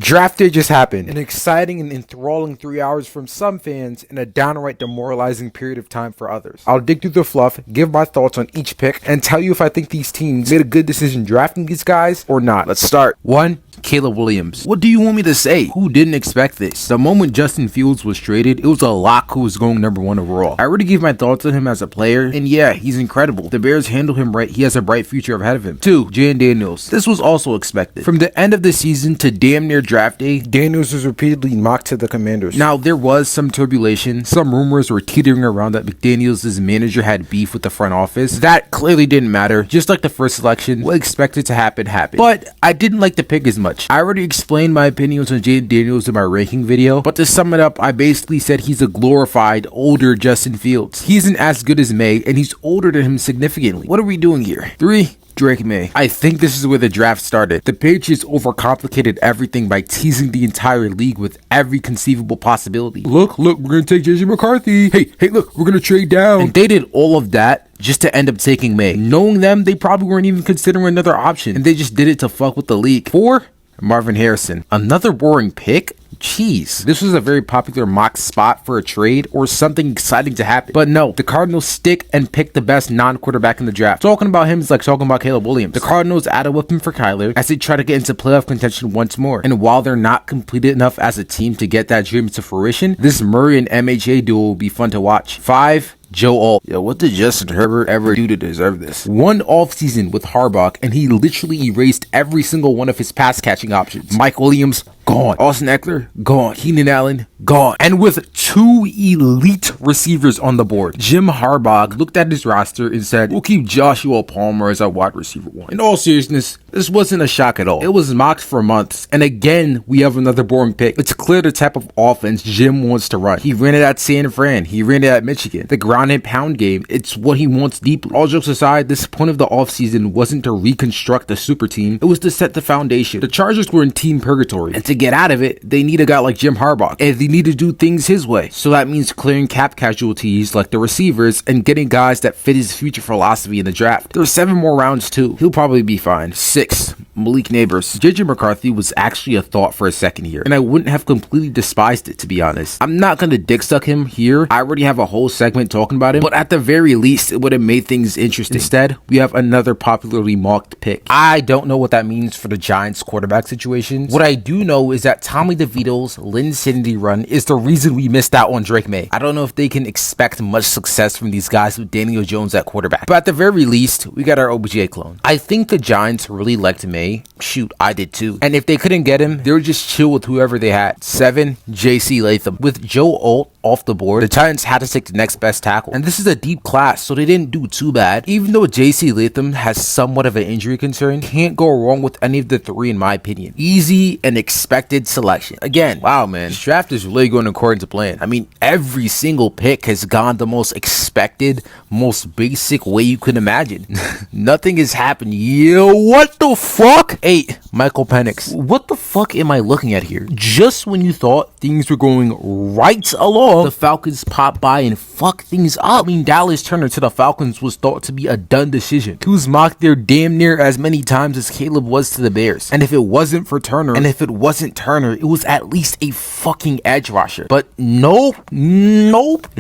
Draft day just happened. An exciting and enthralling 3 hours from some fans and a downright demoralizing period of time for others. I'll dig through the fluff, give my thoughts on each pick, and tell you if I think these teams made a good decision drafting these guys or not. Let's start. 1. Caleb Williams. What do you want me to say? Who didn't expect this? The moment Justin Fields was traded, it was a lock who was going number 1 overall. I already gave my thoughts on him as a player, and yeah, he's incredible. The Bears handle him right. He has a bright future ahead of him. 2. Jayden Daniels. This was also expected. From the end of the season to damn near draft day, Daniels was repeatedly mocked to the Commanders. Now, there was some turbulation. Some rumors were teetering around that McDaniels' manager had beef with the front office. That clearly didn't matter. Just like the first selection, what expected to happen happened. But I didn't like the pick as much. I already explained my opinions on Jayden Daniels in my ranking video, but to sum it up, I basically said he's a glorified, older Justin Fields. He isn't as good as Maye, and he's older than him significantly. What are we doing here? 3. Drake Maye. I think this is where the draft started. The Patriots overcomplicated everything by teasing the entire league with every conceivable possibility. Look, we're gonna take McCarthy. Hey, look, we're gonna trade down. And they did all of that just to end up taking Maye. Knowing them, they probably weren't even considering another option, and they just did it to fuck with the league. 4. Marvin Harrison. Another boring pick? Jeez, this was a very popular mock spot for a trade or something exciting to happen. But no, the Cardinals stick and pick the best non-quarterback in the draft. Talking about him is like talking about Caleb Williams. The Cardinals add a weapon for Kyler as they try to get into playoff contention once more. And while they're not completed enough as a team to get that dream to fruition, this Murray and MHA duo will be fun to watch. 5. Joe Alt. Yo, what did Justin Herbert ever do to deserve this? One offseason with Harbaugh, and he literally erased every single one of his pass catching options. Mike Williams, gone. Austin Eckler, gone. Keenan Allen, gone. And with 2 elite receivers on the board, Jim Harbaugh looked at his roster and said, we'll keep Joshua Palmer as our wide receiver 1. In all seriousness, this wasn't a shock at all. It was mocked for months. And again, we have another boring pick. It's clear the type of offense Jim wants to run. He ran it at San Fran. He ran it at Michigan. The ground and pound game, it's what he wants deeply. All jokes aside, this point of the offseason wasn't to reconstruct the super team. It was to set the foundation. The Chargers were in team purgatory. And to get out of it, they need a guy like Jim Harbaugh. And they need to do things his way. So that means clearing cap casualties like the receivers and getting guys that fit his future philosophy in the draft. There are 7 more rounds too. He'll probably be fine. 6. Malik Nabers. JJ McCarthy was actually a thought for a second here, and I wouldn't have completely despised it, to be honest. I'm not gonna dick suck him here. I already have a whole segment talking about him, but at the very least, it would have made things interesting. Instead, we have another popularly mocked pick. I don't know what that means for the Giants quarterback situation. What I do know is that Tommy DeVito's Linsanity run is the reason we missed out on Drake Maye. I don't know if they can expect much success from these guys with Daniel Jones at quarterback, but at the very least, we got our OBJ clone. I think the Giants really liked Maye. Shoot, I did too. And if they couldn't get him, they would just chill with whoever they had. 7. JC Latham. With Joe Alt off the board, the Giants had to take the next best tackle. And this is a deep class, so they didn't do too bad. Even though JC Latham has somewhat of an injury concern, can't go wrong with any of the 3 in my opinion. Easy and expected selection. Again, wow man, this draft is really going according to plan. I mean, every single pick has gone the most expected, most basic way you could imagine. Nothing has happened. Yo, what the fuck? 8. Michael Penix. What the fuck am I looking at here? Just when you thought things were going right along, the Falcons pop by and fuck things up. I mean, Dallas Turner to the Falcons was thought to be a done decision. He was mocked there damn near as many times as Caleb was to the Bears. And if it wasn't for Turner, it was at least a fucking edge rusher. But nope.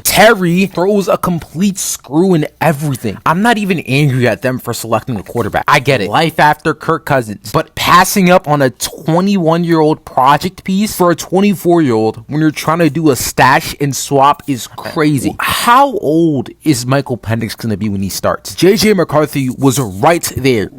Terry throws a complete screw in everything. I'm not even angry at them for selecting a quarterback. I get it. Life after Kirk Cousins. But passing up on a 21-year-old project piece for a 24-year-old when you're trying to do a stash and swap is crazy. How old is Michael Penix going to be when he starts? JJ McCarthy was right there.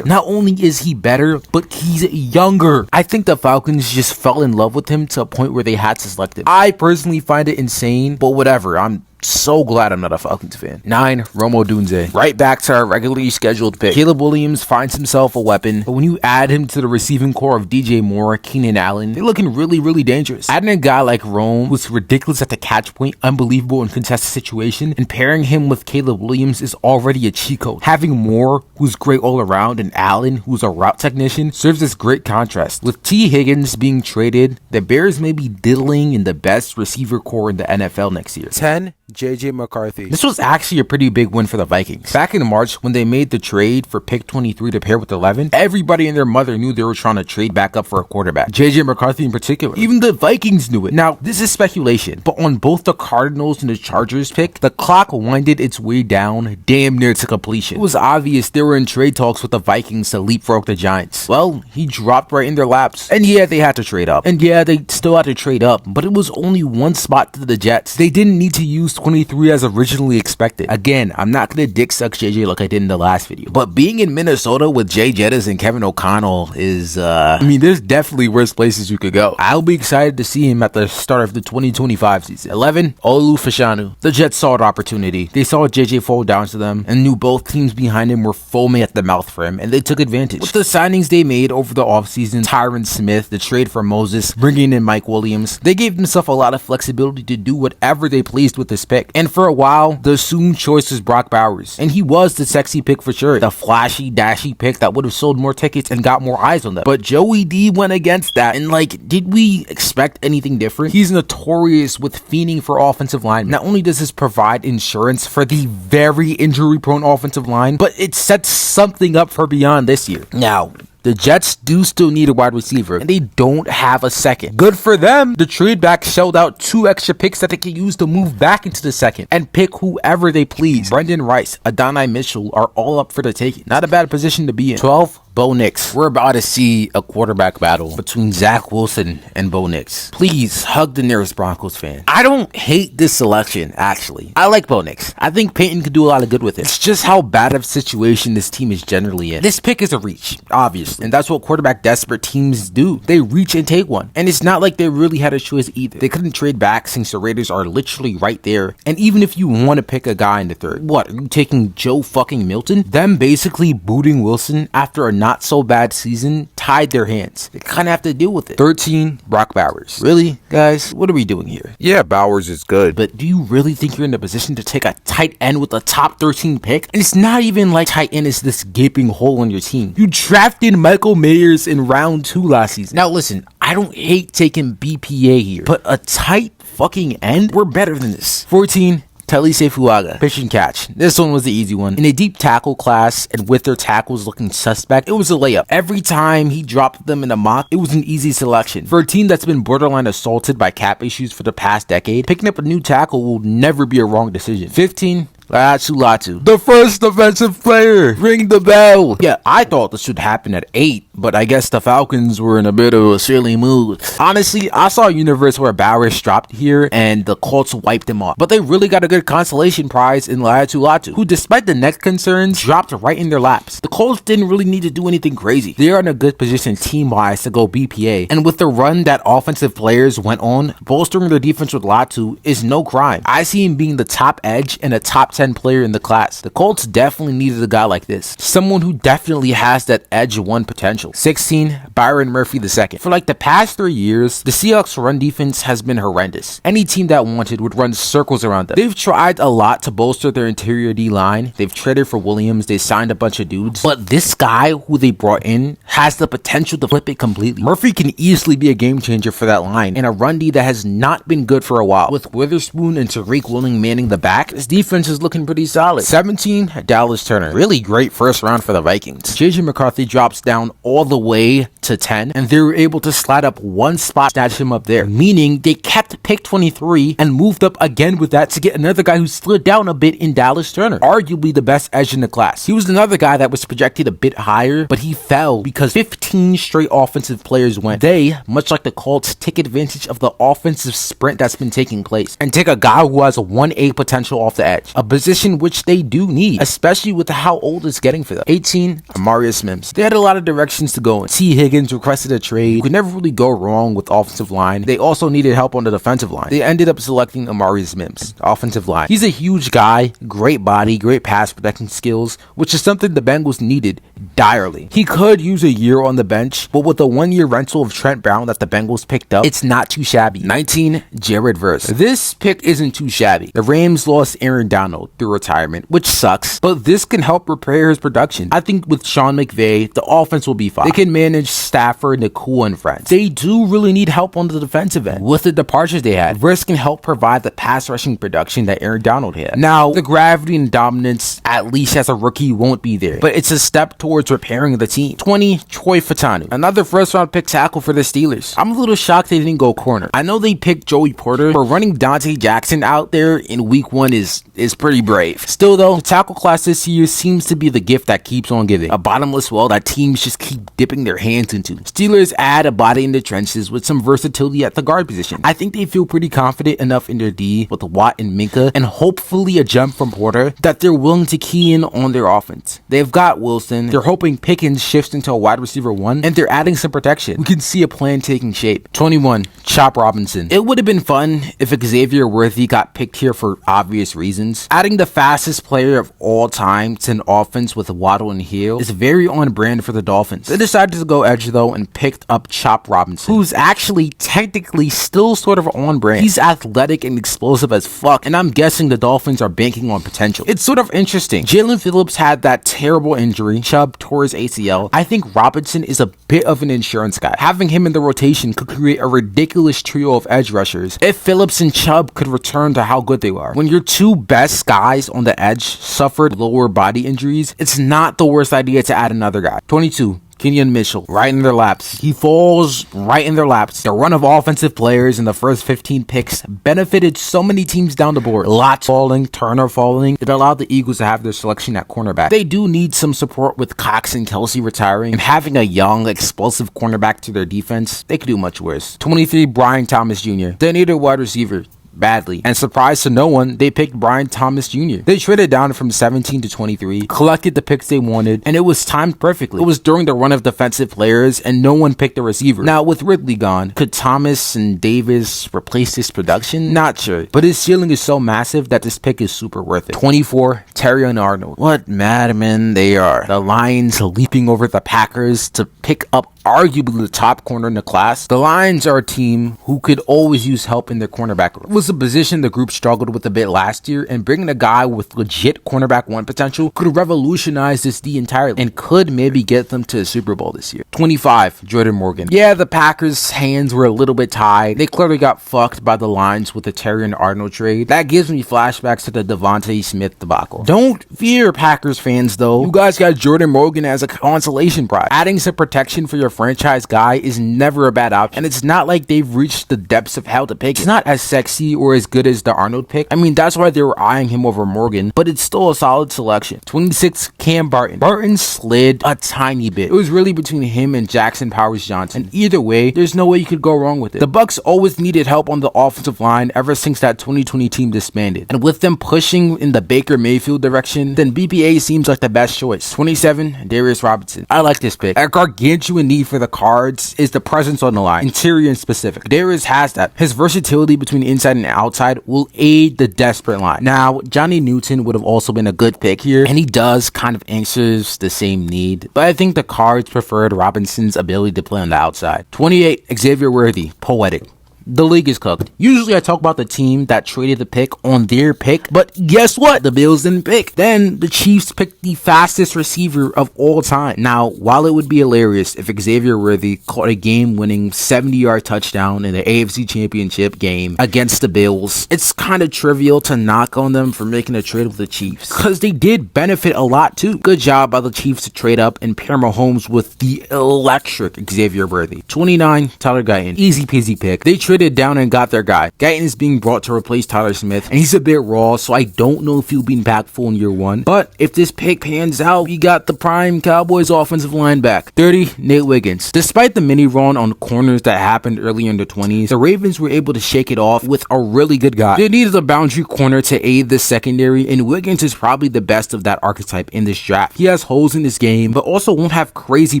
Not only is he better, but he's younger. I think the Falcons just fell in love with him to a point where they had to select him. I personally find it insane, but whatever. I'm so glad I'm not a Falcons fan. 9. Odunze. Right back to our regularly scheduled pick. Caleb Williams finds himself a weapon, but when you add him to the receiving core of DJ Moore, Keenan Allen, they're looking really dangerous. Adding a guy like Rome, who's ridiculous at the catch point, unbelievable in contested situation, and pairing him with Caleb Williams is already a cheat code. Having Moore, who's great all around, and Allen, who's a route technician, serves as great contrast. With T. Higgins being traded, the Bears may be diddling in the best receiver core in the NFL next year. 10. JJ McCarthy. This was actually a pretty big win for the Vikings. Back in March, when they made the trade for pick 23 to pair with 11, everybody and their mother knew they were trying to trade back up for a quarterback. JJ McCarthy in particular. Even the Vikings knew it. Now, this is speculation, but on both the Cardinals and the Chargers pick, the clock winded its way down damn near to completion. It was obvious they were in trade talks with the Vikings to leapfrog the Giants. Well, he dropped right in their laps. And yeah, they had to trade up. And yeah, they still had to trade up, but it was only one spot to the Jets. They didn't need to use 23 as originally expected. Again, I'm not gonna dick suck JJ like I did in the last video, but being in Minnesota with Jay Jettis and Kevin O'Connell is, there's definitely worse places you could go. I'll be excited to see him at the start of the 2025 season. 11, Olu Fashanu. The Jets saw the opportunity. They saw JJ fall down to them and knew both teams behind him were foaming at the mouth for him, and they took advantage. With the signings they made over the offseason, Tyron Smith, the trade for Moses, bringing in Mike Williams, they gave themselves a lot of flexibility to do whatever they pleased with this pick. And for a while, the assumed choice was Brock Bowers, and he was the sexy pick for sure. The flashy, dashy pick that would have sold more tickets and got more eyes on them. But Joey D went against that, and did we expect anything different? He's notorious with fiending for offensive line. Not only does this provide insurance for the very injury-prone offensive line, but it sets something up for beyond this year. Now, the Jets do still need a wide receiver, and they don't have a second. Good for them. The trade back shelled out 2 extra picks that they can use to move back into the second and pick whoever they please. Brendan Rice, Adonai Mitchell are all up for the taking. Not a bad position to be in. 12, Bo Nix. We're about to see a quarterback battle between Zach Wilson and Bo Nix. Please hug the nearest Broncos fan. I don't hate this selection, actually. I like Bo Nix. I think Peyton could do a lot of good with it. It's just how bad of a situation this team is generally in. This pick is a reach, obviously. And that's what quarterback desperate teams do. They reach and take one. And it's not like they really had a choice either. They couldn't trade back since the Raiders are literally right there. And even if you want to pick a guy in the third, what, are you taking Joe fucking Milton? Them basically booting Wilson after a not so bad season tied their hands. They kind of have to deal with it. 13, Brock Bowers. Really, guys? What are we doing here? Yeah, Bowers is good, but do you really think you're in a position to take a tight end with a top 13 pick? And it's not even like tight end is this gaping hole on your team. You drafted Michael Mayers in round 2 last season. Now listen, I don't hate taking BPA here, but a tight fucking end? We're better than this. 14, Taliese Fuaga, pitch and catch. This one was the easy one. In a deep tackle class and with their tackles looking suspect, it was a layup. Every time he dropped them in a mock, it was an easy selection. For a team that's been borderline assaulted by cap issues for the past decade, picking up a new tackle will never be a wrong decision. 15, Latu. The first defensive player. Ring the bell. Yeah, I thought this should happen at 8, but I guess the Falcons were in a bit of a silly mood. Honestly, I saw a universe where Bowers dropped here and the Colts wiped him off. But they really got a good consolation prize in Latu, who despite the neck concerns, dropped right in their laps. The Colts didn't really need to do anything crazy. They are in a good position team-wise to go BPA. And with the run that offensive players went on, bolstering the defense with Latu is no crime. I see him being the top edge and a top 10 player in the class. The Colts definitely needed a guy like this. Someone who definitely has that edge 1 potential. 16, Byron Murphy II. For the past 3 years, the Seahawks run defense has been horrendous. Any team that wanted would run circles around them. They've tried a lot to bolster their interior D-line. They've traded for Williams. They signed a bunch of dudes. But this guy who they brought in has the potential to flip it completely. Murphy can easily be a game changer for that line in a run D that has not been good for a while. With Witherspoon and Tariq Woolen manning the back, this defense is looking pretty solid. 17, Dallas Turner. Really great first round for the Vikings. JJ McCarthy drops down all the way to 10, and they were able to slide up 1 spot, snatch him up there, meaning they kept pick 23 and moved up again with that to get another guy who slid down a bit in Dallas Turner, arguably the best edge in the class. He was another guy that was projected a bit higher, but he fell because 15 straight offensive players went. They, much like the Colts, take advantage of the offensive sprint that's been taking place and take a guy who has a 1A potential off the edge, a position which they do need, especially with how old it's getting for them. 18, Amarius Mims. They had a lot of directions to go in. T. Higgins requested a trade. You could never really go wrong with offensive line. They also needed help on the defensive line. They ended up selecting Amarius Mims, offensive line. He's a huge guy, great body, great pass protecting skills, which is something the Bengals needed direly. He could use a year on the bench, but with the 1-year rental of Trent Brown that the Bengals picked up, it's not too shabby. 19, Jared Verse. This pick isn't too shabby. The Rams lost Aaron Donald. Arnold through retirement, which sucks, but this can help repair his production. I think with Sean McVay, the offense will be fine. They can manage Stafford, Nakua, and friends. They do really need help on the defensive end. With the departures they had, Riss can help provide the pass rushing production that Aaron Donald had. Now, the gravity and dominance, at least as a rookie, won't be there, but it's a step towards repairing the team. 20, Troy Fautanu, another first round pick tackle for the Steelers. I'm a little shocked they didn't go corner. I know they picked Joey Porter, but running Dante Jackson out there in week 1 is pretty brave. Still though, the tackle class this year seems to be the gift that keeps on giving. A bottomless well that teams just keep dipping their hands into. Steelers add a body in the trenches with some versatility at the guard position. I think they feel pretty confident enough in their D with Watt and Minka, and hopefully a jump from Porter, that they're willing to key in on their offense. They've got Wilson, they're hoping Pickens shifts into a wide receiver 1, and they're adding some protection. We can see a plan taking shape. 21, Chop Robinson. It would have been fun if Xavier Worthy got picked here for obvious reasons. Adding the fastest player of all time to an offense with Waddle and Hill is very on brand for the Dolphins. They decided to go edge though and picked up Chop Robinson, who's actually technically still sort of on brand. He's athletic and explosive as fuck, and I'm guessing the Dolphins are banking on potential. It's sort of interesting. Jalen Phillips had that terrible injury. Chubb tore his ACL. I think Robinson is a bit of an insurance guy. Having him in the rotation could create a ridiculous trio of edge rushers if Phillips and Chubb could return to how good they are. When your two best guys on the edge suffered lower body injuries, it's not the worst idea to add another guy. 22, Quinyon Mitchell, right in their laps. He falls right in their laps. The run of offensive players in the first 15 picks benefited so many teams down the board. Latu falling, Turner falling. It allowed the Eagles to have their selection at cornerback. They do need some support with Cox and Kelsey retiring, and having a young, explosive cornerback to their defense, they could do much worse. 23, Brian Thomas Jr. They need a wide receiver badly, and surprise to no one, they picked Brian Thomas Jr. They traded down from 17 to 23, collected the picks they wanted, and it was timed perfectly. It was during the run of defensive players, and no one picked a receiver. Now, with Ridley gone, could Thomas and Davis replace this production? Not sure, but his ceiling is so massive that this pick is super worth it. 24, Terrion Arnold. What madmen they are. The Lions leaping over the Packers to pick up arguably the top corner in the class. The Lions are a team who could always use help in their cornerback room. It was a position the group struggled with a bit last year, and bringing a guy with legit cornerback 1 potential could revolutionize this D entirely and could maybe get them to the Super Bowl this year. 25, Jordan Morgan. Yeah, the Packers' hands were a little bit tied. They clearly got fucked by the Lions with the Terrion Arnold trade. That gives me flashbacks to the Devontae Smith debacle. Don't fear, Packers fans, though. You guys got Jordan Morgan as a consolation prize. Adding some protection for your franchise guy is never a bad option, and it's not like they've reached the depths of hell to pick. It's not as sexy or as good as the Arnold pick. I mean, that's why they were eyeing him over Morgan, but it's still a solid selection. 26, Cam Barton. Barton slid a tiny bit. It was really between him and Jackson Powers Johnson, and either way, there's no way you could go wrong with it. The Bucs always needed help on the offensive line ever since that 2020 team disbanded, and with them pushing in the Baker Mayfield direction, then BPA seems like the best choice. 27, Darius Robinson. I like this pick. A gargantuan need for the Cards is the presence on the line, interior and specific. Darius has that. His versatility between inside and outside will aid the desperate line. Now, Johnny Newton would have also been a good pick here, and he does kind of answers the same need, but I think the Cards preferred Robinson's ability to play on the outside. 28, Xavier Worthy. Poetic. The league is cooked. Usually I talk about the team that traded the pick on their pick, but guess what? The Bills didn't pick. Then the Chiefs picked the fastest receiver of all time. Now, while it would be hilarious if Xavier Worthy caught a game-winning 70-yard touchdown in the AFC Championship game against the Bills, it's kind of trivial to knock on them for making a trade with the Chiefs, because they did benefit a lot too. Good job by the Chiefs to trade up and pair Mahomes with the electric Xavier Worthy. 29, Tyler Guyton. Easy peasy pick. They traded down and got their guy. Guyton is being brought to replace Tyler Smith, and he's a bit raw, so I don't know if he'll be impactful in year 1. But if this pick pans out, you got the prime Cowboys offensive line back. 30, Nate Wiggins. Despite the mini run on corners that happened early in the 20s, the Ravens were able to shake it off with a really good guy. They needed a boundary corner to aid the secondary, and Wiggins is probably the best of that archetype in this draft. He has holes in his game, but also won't have crazy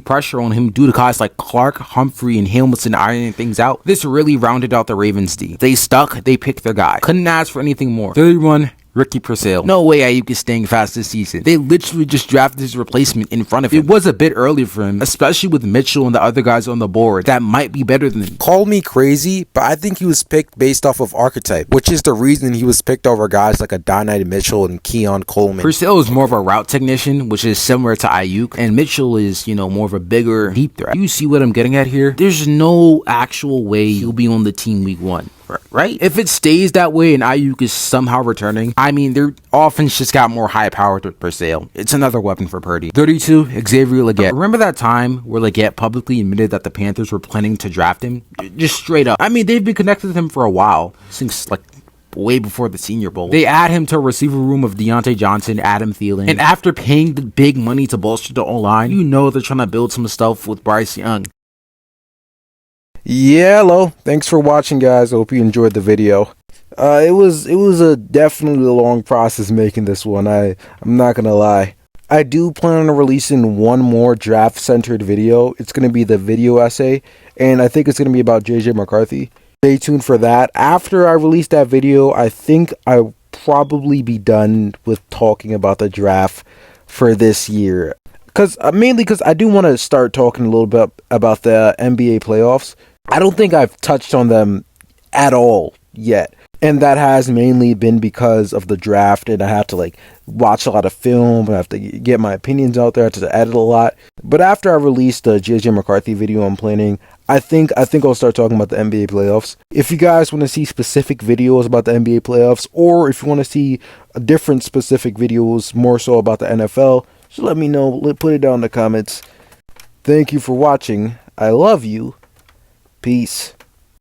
pressure on him due to guys like Clark, Humphrey, and Hamilton ironing things out. This really rounded out the Ravens D. They stuck, they picked their guy. Couldn't ask for anything more. 31, Ricky Purcell. No way Ayuk is staying fast this season. They literally just drafted his replacement in front of him. It was a bit early for him, especially with Mitchell and the other guys on the board that might be better than him. Call me crazy, but I think he was picked based off of archetype, which is the reason he was picked over guys like Odunze Mitchell and Quinyon Coleman. Purcell is more of a route technician, which is similar to Ayuk, and Mitchell is, more of a bigger deep threat. You see what I'm getting at here? There's no actual way he'll be on the team week 1. Right? If it stays that way and Ayuk is somehow returning, their offense just got more high powered with Purcell. It's another weapon for Purdy. 32, Xavier Legette. Remember that time where Legette publicly admitted that the Panthers were planning to draft him? Just straight up. They've been connected with him for a while, since way before the Senior Bowl. They add him to a receiver room of Deontay Johnson, Adam Thielen, and after paying the big money to bolster the O-line, they're trying to build some stuff with Bryce Young. Yeah, hello. Thanks for watching, guys. I hope you enjoyed the video. It was a definitely long process making this one. I'm not gonna lie. I do plan on releasing one more draft-centered video. It's gonna be the video essay, and I think it's gonna be about JJ McCarthy. Stay tuned for that. After I release that video, I think I'll probably be done with talking about the draft for this year. Mainly because I do want to start talking a little bit about the NBA playoffs. I don't think I've touched on them at all yet. And that has mainly been because of the draft, and I have to watch a lot of film, and I have to get my opinions out there, I have to edit a lot. But after I release the JJ McCarthy video I'm planning, I think I'll start talking about the NBA playoffs. If you guys want to see specific videos about the NBA playoffs, or if you want to see different specific videos more so about the NFL, just let me know. Put it down in the comments. Thank you for watching. I love you. Peace.